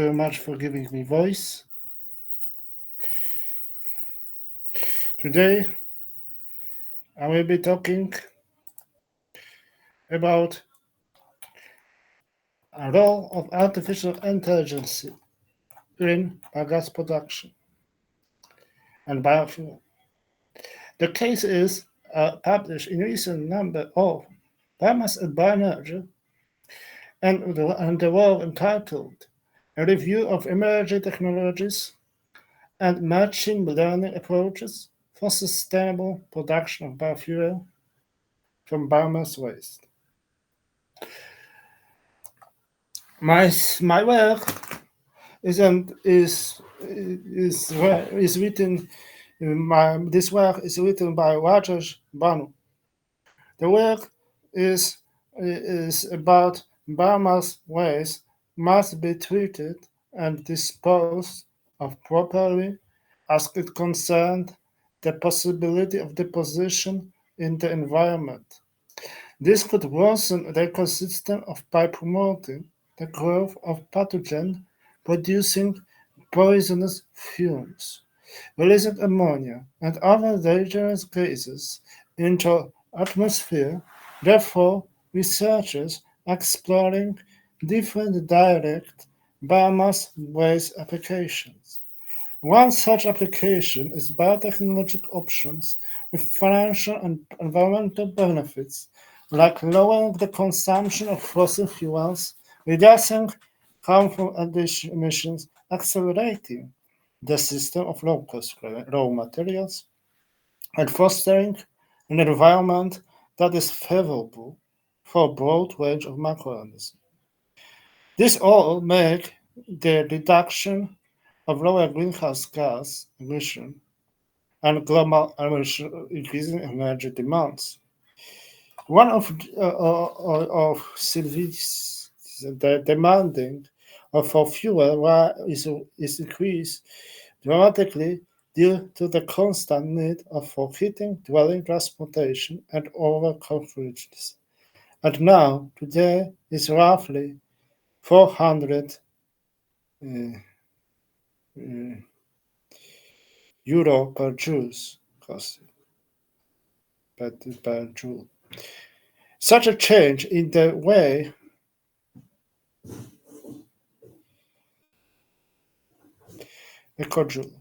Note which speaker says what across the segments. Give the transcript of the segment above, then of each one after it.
Speaker 1: Very much for giving me voice. Today, I will be talking about a role of artificial intelligence in biogas production and biofuel. The case is published in recent number of Biomass and Bioenergy and the work entitled A Review of Emerging Technologies and Matching Learning Approaches for Sustainable Production of Biofuel from Biomass Waste. My work is written. This work is written by Rajesh Banu. The work is about biomass waste must be treated and disposed of properly as it concerned the possibility of deposition in the environment. This could worsen the ecosystem by promoting the growth of pathogen producing poisonous fumes, releasing ammonia and other dangerous gases into atmosphere. Therefore, researchers are exploring different direct biomass waste applications. One such application is biotechnological options with financial and environmental benefits, like lowering the consumption of fossil fuels, reducing harmful emissions, accelerating the system of low-cost raw materials, and fostering an environment that is favorable for a broad range of microorganisms. This all make the reduction of lower greenhouse gas emission and global increasing energy demands. One of cities the demanding for fuel is increased dramatically due to the constant need for heating, dwelling, transportation, and other conflicts. And now, today, is roughly 400 uh, uh, euro per joule cost per joule. Such a change in the way ecojoule.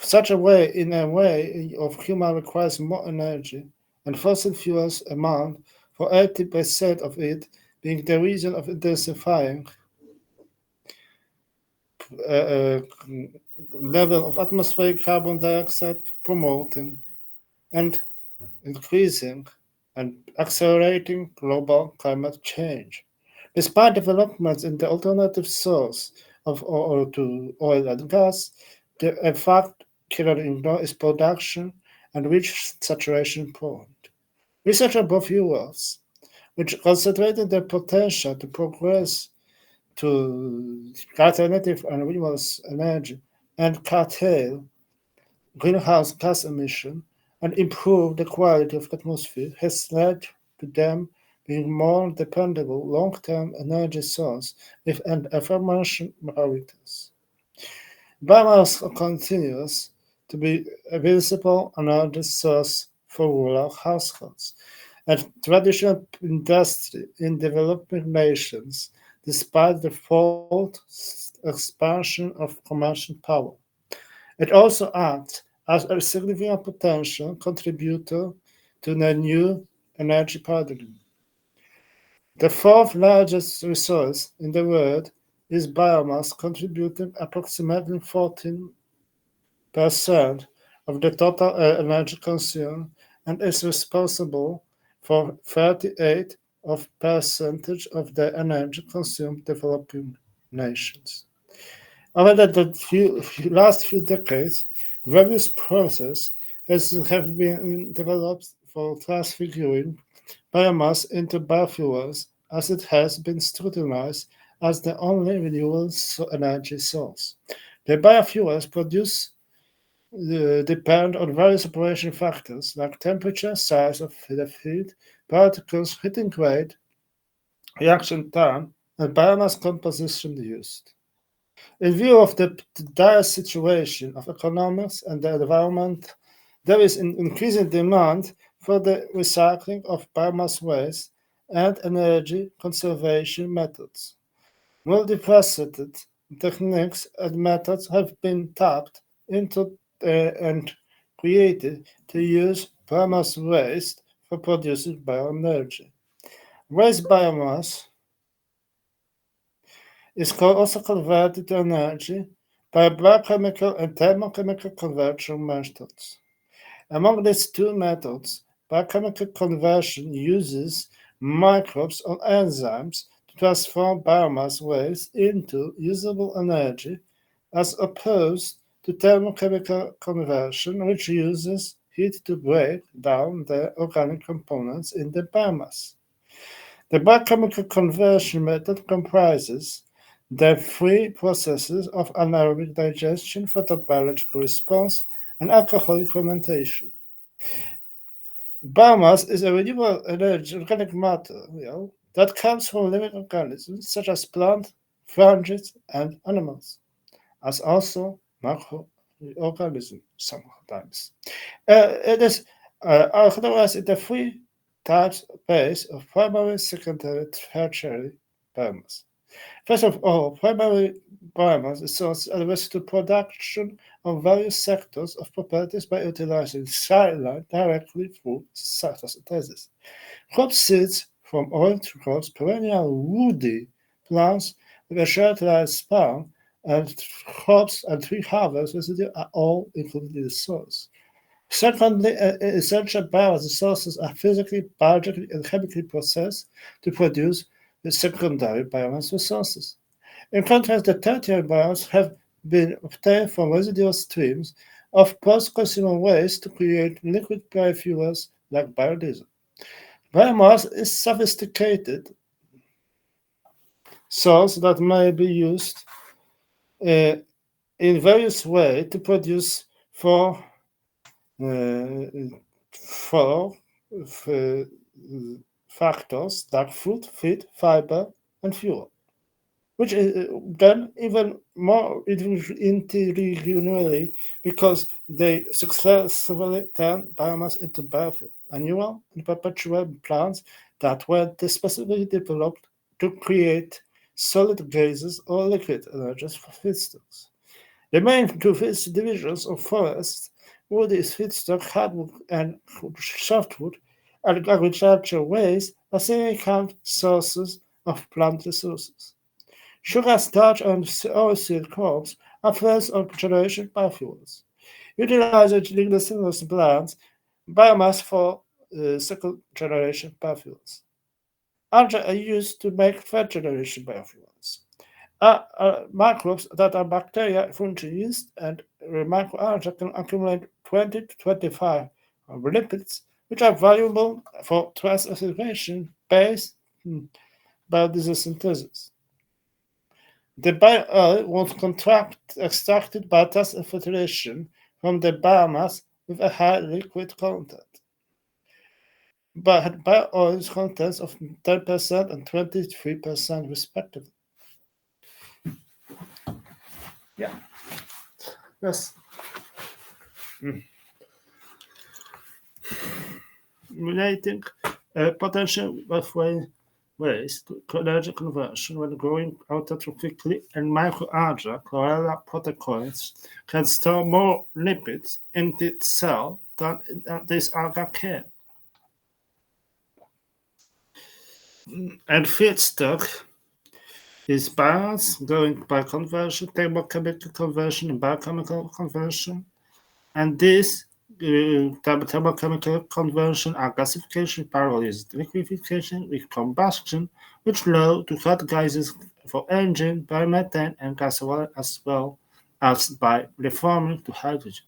Speaker 1: Such a way in a way of human requires more energy, and fossil fuels amount for 80% of it, being the reason of intensifying uh, level of atmospheric carbon dioxide, promoting and increasing and accelerating global climate change. Despite developments in the alternative source of oil to oil and gas, the fact cannot ignore its production and reach saturation point. Research on biofuels, which concentrated their potential to progress to alternative and renewable energy and curtail greenhouse gas emission and improve the quality of the atmosphere, has led to them being more dependable long-term energy source with an aforementioned priorities. Biomass continues to be a visible energy source for rural households and traditional industry in developing nations, despite the fault expansion of commercial power. It also acts as a significant potential contributor to the new energy paradigm. The fourth largest resource in the world is biomass, contributing approximately 14% of the total energy consumed and is responsible for 38 of percentage of the energy consumed developing nations. Over the last few decades, various processes have been developed for transfiguring biomass into biofuels, as it has been scrutinized as the only renewable energy source. The biofuels produced depend on various operation factors like temperature, size of the feed, particles, heating rate, reaction time, and biomass composition used. In view of the dire situation of economics and the environment, there is an increasing demand for the recycling of biomass waste and energy conservation methods. Multifaceted techniques and methods have been tapped into and created to use biomass waste for producing bioenergy. Waste biomass is also converted to energy by biochemical and thermochemical conversion methods. Among these two methods, biochemical conversion uses microbes or enzymes to transform biomass waste into usable energy, as opposed to thermochemical conversion, which uses heat to break down the organic components in the biomass. The biochemical conversion method comprises the three processes of anaerobic digestion, photobiological response, and alcoholic fermentation. Biomass is a renewable energy organic material that comes from living organisms such as plants, fungi, and animals, as also microorganisms sometimes. It is organized into three types base of primary, secondary, tertiary biomass. First of all, primary biomass is sourced at to production of various sectors of properties by utilizing sunlight directly through photosynthesis. Crop seeds from oil to crops, perennial woody plants with a short lifespan, and crops and tree harvest residue are all included in the source. Secondly, essential biomass sources are physically, biologically, and chemically processed to produce the secondary biomass resources. In contrast, the tertiary biomass have been obtained from residual streams of post-consumer waste to create liquid biofuels like biodiesel. Biomass is sophisticated source that may be used in various ways to produce uh, four factors like food, feed, fiber, and fuel, which is done even more interregionally because they successfully turn biomass into biofuel, annual and perpetual plants that were specifically developed to create solid gases or liquid energies for feedstocks. The main two divisions of forests wood is feedstock, hardwood and softwood, and agricultural waste are significant sources of plant resources. Sugar, starch, and oilseed crops are first-generation biofuels, utilizing lignosinous plants biomass for second-generation biofuels. Algae are used to make third-generation biofuels. Microbes that are bacteria, fungi, yeast, and microalgae can accumulate 20 to 25 lipids, which are valuable for transamination-based biodiesel. The bio-oil was extracted by test filtration from the biomass with a high liquid content. But bio-oil contents of 10% and 23% respectively. Yeah. Yes. Relating potential of waste to energy conversion when growing autotrophically and microalgae chlorella protocoins can store more lipids in the cell than this algae can. And feedstock is biomass going by conversion, thermochemical conversion, and biochemical conversion. And this thermochemical conversion are gasification, pyrolysis, liquefaction with combustion, which lead to hot gases for engine, biomethane, and gasoline, as well as by reforming to hydrogen.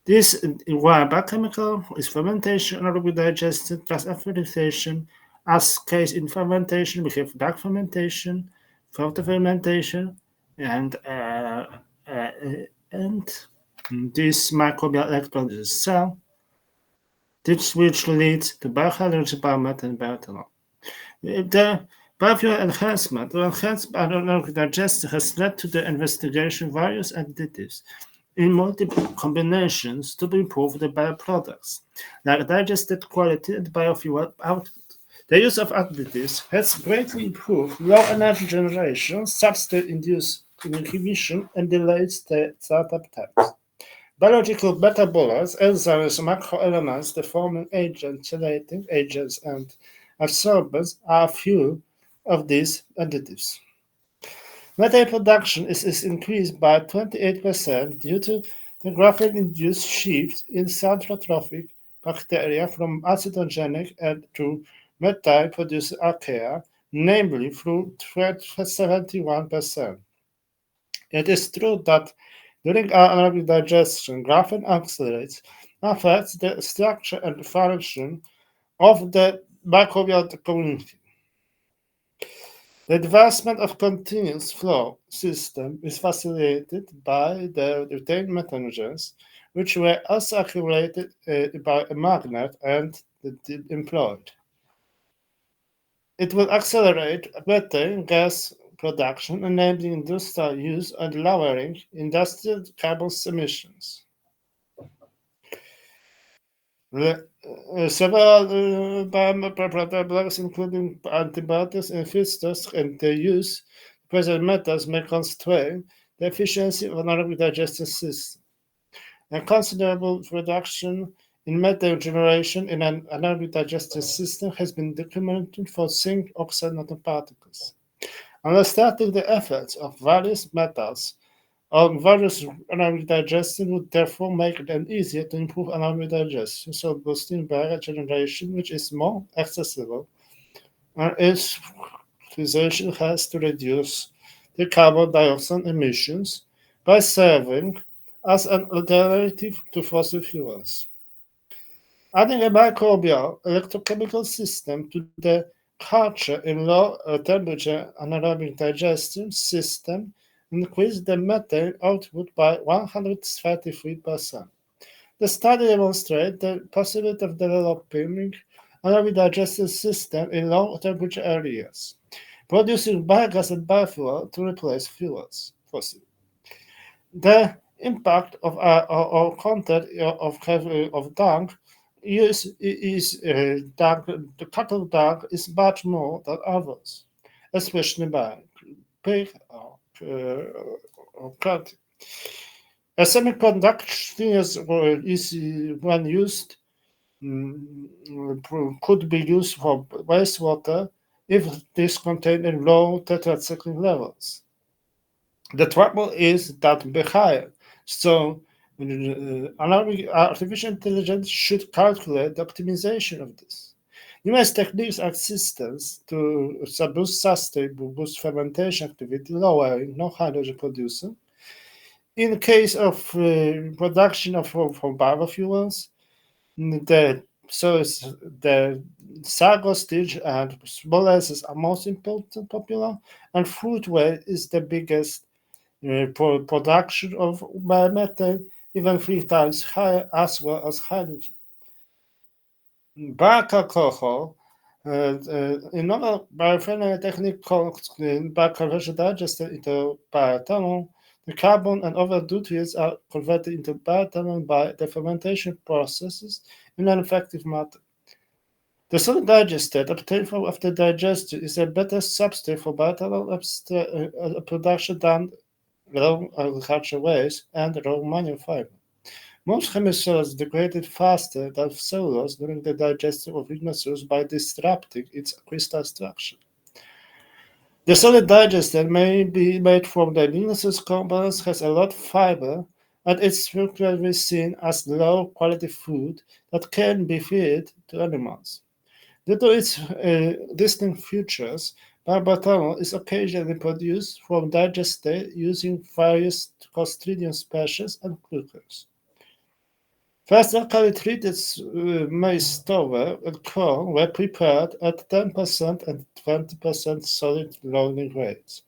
Speaker 1: This while biochemical is fermentation, anaerobic digestion, gas acidification. As case in fermentation, we have dark fermentation, photofermentation, and this microbial electrolysis cell, which leads to biohydrogen, biomethane, and bioethanol. The Biofuel enhancement or enhanced anaerobic digestion has led to the investigation of various additives in multiple combinations to improve the bioproducts, like digested quality and biofuel output. The use of additives has greatly improved low energy generation, substrate-induced inhibition, and delayed startup times. Biological metabolites, enzymes, macroelements, deforming agents, chelating agents, and absorbers are few of these additives. Methane production is increased by 28% due to the graphene-induced shift in centrotrophic bacteria from acidogenic and to methane-producing archaea, namely through 71%. It is true that during anaerobic digestion, graphene oxidase affects the structure and function of the microbial community. The advancement of continuous flow system is facilitated by the retained methanogens, which were also accumulated by a magnet and employed. It will accelerate methane gas production, enabling industrial use and lowering industrial carbon emissions. Several bioproducts, including antibiotics and feedstocks, and their use of present methods may constrain the efficiency of anaerobic digestion system. A considerable reduction in methane generation in an anaerobic digestion system has been documented for zinc oxide nanoparticles. Understanding the effects of various metals on various anaerobic digestion would therefore make it easier to improve anaerobic digestion, so boosting bioregeneration, which is more accessible, and its utilization has to reduce the carbon dioxide emissions by serving as an alternative to fossil fuels. Adding a microbial electrochemical system to the culture in low temperature anaerobic digestion system increased the methane output by 133%. The study demonstrated the possibility of developing anaerobic digestion system in low temperature areas, producing biogas and biofuel to replace fuels. Fossil. The impact of or content of dung the cattle dung is much more than others, especially by pig or cat. A semiconductor is when used could be used for wastewater if this contains low tetracycline levels. The trouble is that be higher, so artificial intelligence should calculate the optimization of this. Numerous techniques are systems to boost sustainable boost fermentation activity, lowering no hydrogen producer. In case of production of for biofuels, the Sargodha stage and molasses are most important popular, and fruit waste is the biggest production of biomethane, even 3 times higher as well as hydrogen. Bioalcohol, another biophenol technique called bioconversion digested into bioethanol. The carbon and other nutrients are converted into bioethanol by the fermentation processes in an effective manner. The solid digestate obtained from after digestion is a better substrate for bioethanol production than raw agricultural waste and raw manual fiber. Most hemicellulose degraded faster than cellulose during the digestion of lignosulfurs by disrupting its crystal structure. The solid digestate may be made from the lignosulfurs compounds, has a lot of fiber, and is frequently seen as low-quality food that can be fed to animals. Due to its distinct features, bioethanol is occasionally produced from digestate using various Clostridium species and glucose. First alkali treated maize stover and corn were prepared at 10% and 20% solid loading rates.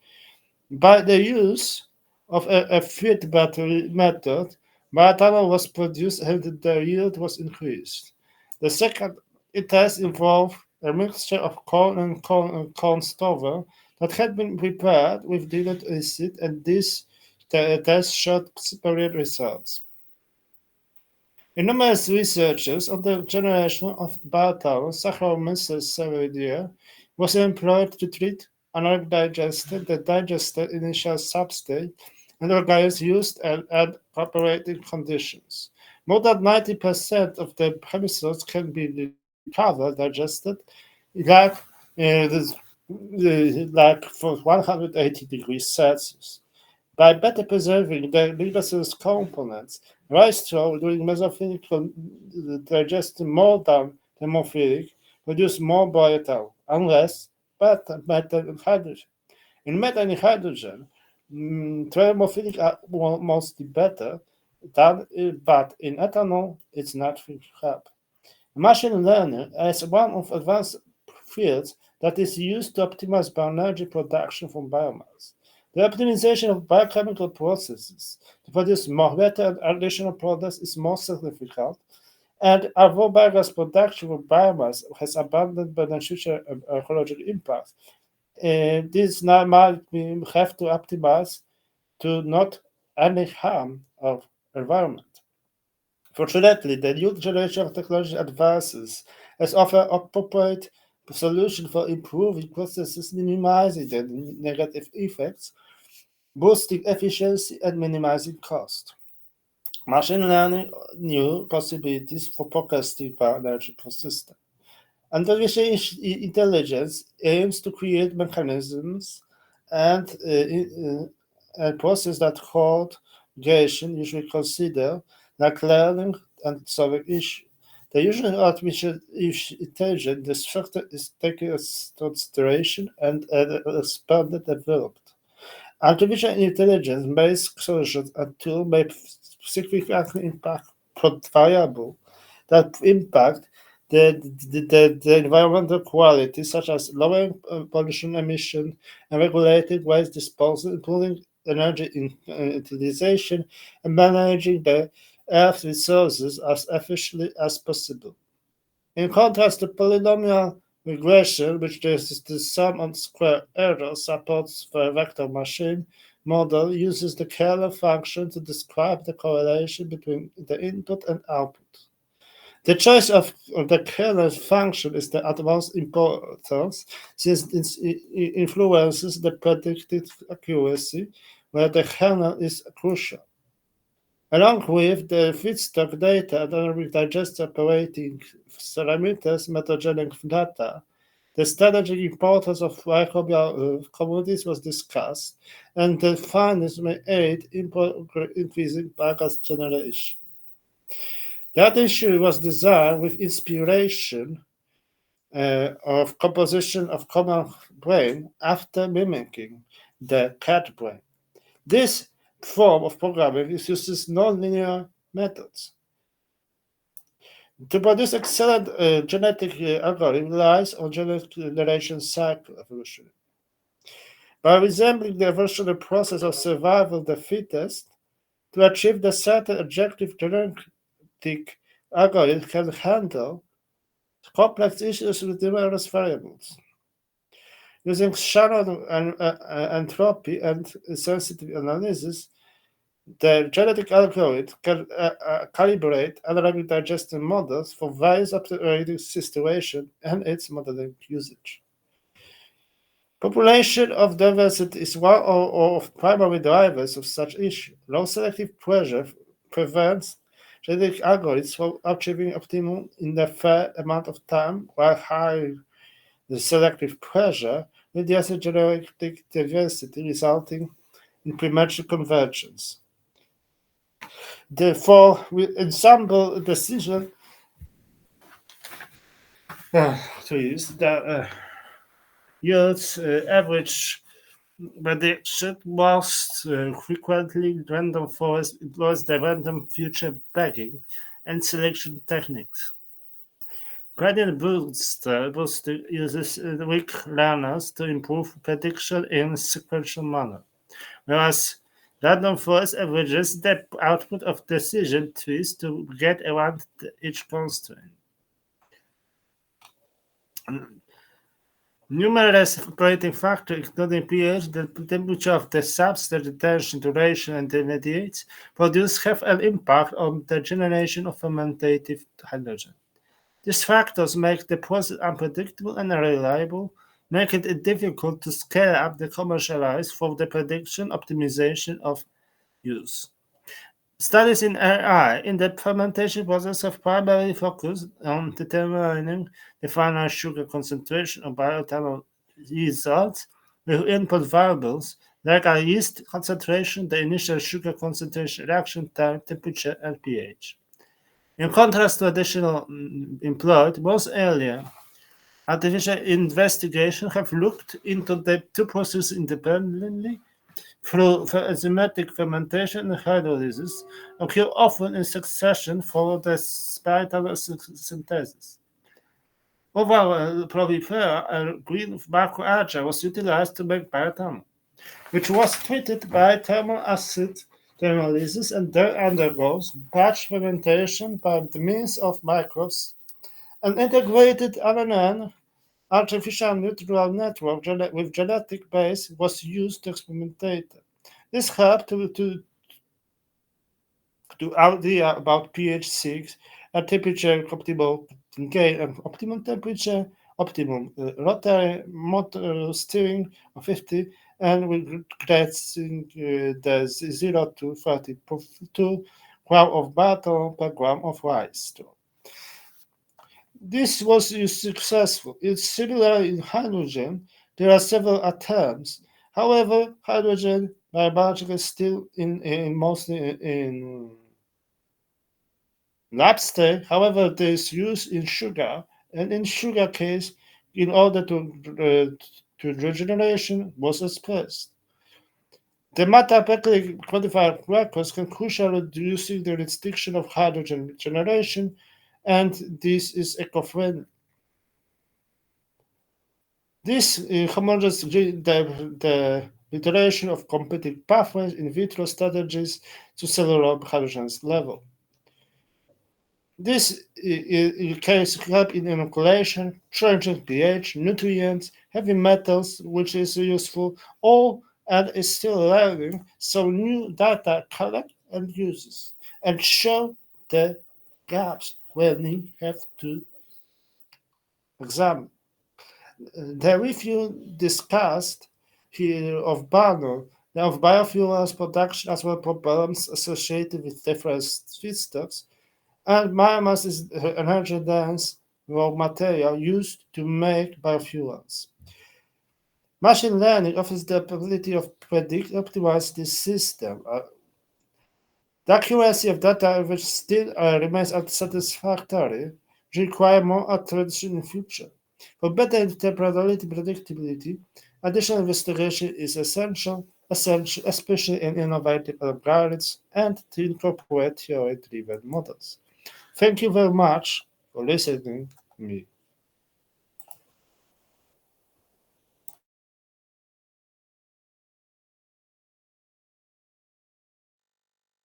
Speaker 1: By the use of a feed battery method, bioethanol was produced and the yield was increased. The second test involved a mixture of corn stover that had been prepared with dilute acid, and this test showed superior results. Numerous researchers on the generation of bioethanol, Saccharomyces cerevisiae, was employed to treat anaerobic digestion that digested initial substrate and organisms used at operating conditions. More than 90% of the chemicals can be recovered, digested, like, like for 180 degrees Celsius. By better preserving the lignacellous components, rice straw during mesophilic digestion more than hemophilic produce more bioethanol, unless methane hydrogen. In methane and hydrogen, thermophilic are mostly better, than, but in ethanol, it's not help. Machine learning is one of advanced fields that is used to optimize bioenergy production from biomass. The optimization of biochemical processes to produce more better and additional products is more significant, and although biogas production of biomass has abundant beneficial ecological impacts, this now might have to optimize to not any harm of environment. Fortunately, the new generation of technology advances has offered appropriate solutions for improving processes, minimizing the negative effects, boosting efficiency, and minimizing cost. Machine learning new possibilities for forecasting bioenergy persistence. Artificial intelligence aims to create mechanisms and a process that hold creation usually consider like learning and solving issues. The usual artificial intelligence, the structure is taken as consideration and expanded developed. Artificial intelligence-based solutions and tools may significantly impact variable that impact the environmental quality, such as lowering pollution emission and regulating waste disposal, improving energy utilization, and managing the Earth's resources as efficiently as possible. In contrast to polynomial regression, which is the sum of square error, supports the vector machine model uses the Kernel function to describe the correlation between the input and output. The choice of the kernel function is the utmost importance since it influences the predicted accuracy, where the kernel is crucial. Along with the feedstock data and anaerobic digester operating parameters, metagenic data, the strategic importance of microbial communities was discussed, and the findings may aid in increasing biogas generation. That issue was designed with inspiration of composition of common brain after mimicking the cat brain. This form of programming uses nonlinear methods. To produce excellent genetic algorithm relies on generation cycle evolution. By resembling the evolutionary process of survival of the fittest, to achieve the certain objective genetic algorithm can handle complex issues with numerous variables. Using Shannon entropy and sensitivity analysis, the genetic algorithm can calibrate anaerobic digestion models for various operating situations and its modeling usage. Population of diversity is one of primary drivers of such issues. Low selective pressure prevents genetic algorithms from achieving optimum in a fair amount of time, while high selective pressure reduces genetic diversity, resulting in premature convergence. Therefore, ensemble decision trees that yields average prediction most frequently random forest employs the random feature bagging and selection techniques. Gradient boosting uses weak learners to improve prediction in a sequential manner, whereas random forest averages the output of decision trees to get around each constraint. Numerous operating factors, including pH, the temperature of the substrate, the tension, duration, and intermediates produced, have an impact on the generation of fermentative hydrogen. These factors make the process unpredictable and unreliable, making it difficult to scale up the commercialize for the prediction optimization of use. Studies in AI in the fermentation process have primarily focused on determining the final sugar concentration of bioethanol results with input variables like a yeast concentration, the initial sugar concentration, reaction time, temperature, and pH. In contrast to additional employed, most earlier artificial investigations have looked into the two processes independently through enzymatic fermentation and hydrolysis, occur often in succession following the spiral synthesis. Overall, prolifera, a green macroalgae, was utilized to make bioethanol, which was treated by thermal acid thermolysis and then undergoes batch fermentation by the means of microbes. An integrated RNN artificial neural network with genetic base was used to experimentate. This helped to idea about pH 6, a temperature optimal gain and optimum temperature, optimum rotary motor steering of 50, and we getting the 0 to 32 gram of butter per gram of rice. This was successful. It's similar in hydrogen. There are several attempts. However, hydrogen biologically is still in mostly in lab state. However, there is use in sugar, and in sugar case, in order to regeneration was expressed. The mathematically quantified records can crucially reducing the restriction of hydrogen generation, and this is eco-friendly. This homogeneous the iteration of competing pathways in vitro strategies to cellular hydrogen level. This case help in inoculation, changing pH, nutrients, heavy metals, which is useful, all and is still learning, so new data collect and uses and show the gaps where we have to examine. The review discussed here of biofuels production as well problems associated with different feedstocks, and biomass is energy dense raw material used to make biofuels. Machine learning offers the ability of predict optimize this system. The accuracy of data which still remains unsatisfactory require more attention in future. For better interpretability predictability, additional investigation is essential, especially in innovative algorithms and to incorporate theory-driven models. Thank you very much for listening to me.